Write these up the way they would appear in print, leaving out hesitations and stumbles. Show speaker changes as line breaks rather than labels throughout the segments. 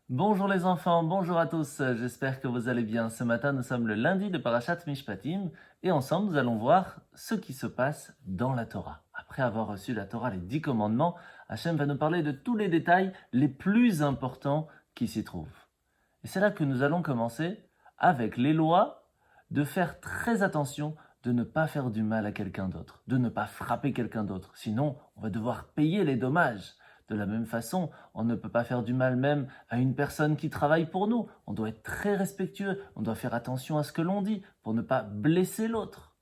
Bonjour les enfants, bonjour à tous, j'espère que vous allez bien. Ce matin, nous sommes le lundi de Parashat Mishpatim et ensemble, nous allons voir ce qui se passe dans la Torah. Après avoir reçu la Torah, les 10 commandements, Hachem va nous parler de tous les détails les plus importants qui s'y trouvent. Et c'est là que nous allons commencer avec les lois de faire très attention de ne pas faire du mal à quelqu'un d'autre, de ne pas frapper quelqu'un d'autre. Sinon, on va devoir payer les dommages. De la même façon, on ne peut pas faire du mal même à une personne qui travaille pour nous. On doit être très respectueux, on doit faire attention à ce que l'on dit pour ne pas blesser l'autre.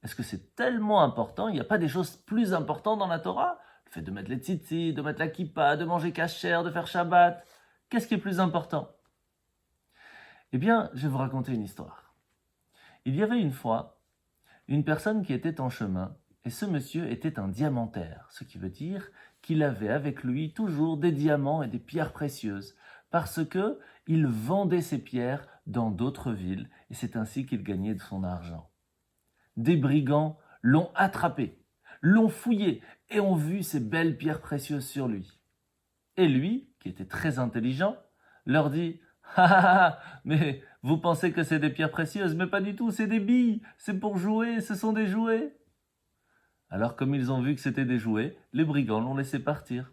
Est-ce que c'est tellement important? Il n'y a pas des choses plus importantes dans la Torah? Le fait de mettre les tzitzit, de mettre la kippa, de manger kasher, de faire Shabbat. Qu'est-ce qui est plus important? Eh bien, je vais vous raconter une histoire. Il y avait une fois une personne qui était en chemin, et ce monsieur était un diamantaire, ce qui veut dire qu'il avait avec lui toujours des diamants et des pierres précieuses, parce que il vendait ces pierres dans d'autres villes, et c'est ainsi qu'il gagnait de son argent. Des brigands l'ont attrapé, l'ont fouillé, et ont vu ces belles pierres précieuses sur lui. Et lui, qui était très intelligent, leur dit « Ah ah ah, mais vous pensez que c'est des pierres précieuses, mais pas du tout, c'est des billes, c'est pour jouer, ce sont des jouets. » Alors comme ils ont vu que c'était des jouets, les brigands l'ont laissé partir.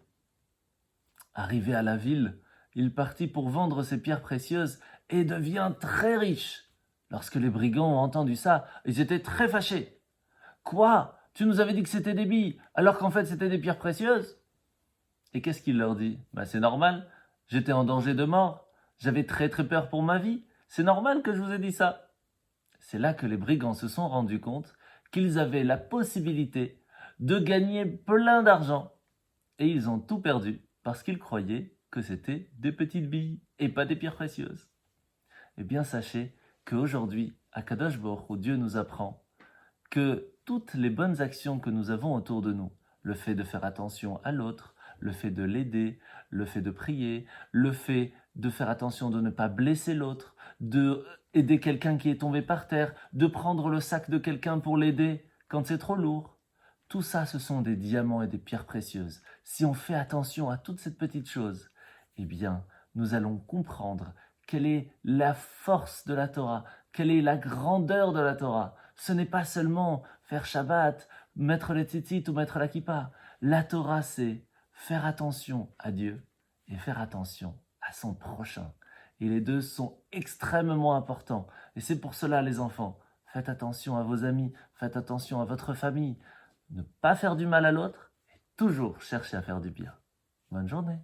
Arrivé à la ville, il partit pour vendre ses pierres précieuses et devient très riche. Lorsque les brigands ont entendu ça, ils étaient très fâchés. « Quoi? Tu nous avais dit que c'était des billes, alors qu'en fait c'était des pierres précieuses ?» Et qu'est-ce qu'il leur dit? C'est normal, j'étais en danger de mort, j'avais très très peur pour ma vie, c'est normal que je vous ai dit ça. C'est là que les brigands se sont rendus compte qu'ils avaient la possibilité de gagner plein d'argent. Et ils ont tout perdu parce qu'ils croyaient que c'était des petites billes et pas des pierres précieuses. Eh bien sachez qu'aujourd'hui, à Kadosh Baruch Hu, Dieu nous apprend que toutes les bonnes actions que nous avons autour de nous, le fait de faire attention à l'autre, le fait de l'aider, le fait de prier, le fait de faire attention de ne pas blesser l'autre, de aider quelqu'un qui est tombé par terre, de prendre le sac de quelqu'un pour l'aider quand c'est trop lourd. Tout ça, ce sont des diamants et des pierres précieuses. Si on fait attention à toutes ces petites choses, eh bien, nous allons comprendre quelle est la force de la Torah, quelle est la grandeur de la Torah. Ce n'est pas seulement faire Shabbat, mettre les tzitzit ou mettre la kippa. La Torah, c'est faire attention à Dieu et faire attention à son prochain. Et les deux sont extrêmement importants. Et c'est pour cela, les enfants, faites attention à vos amis, faites attention à votre famille. Ne pas faire du mal à l'autre et toujours chercher à faire du bien. Bonne journée.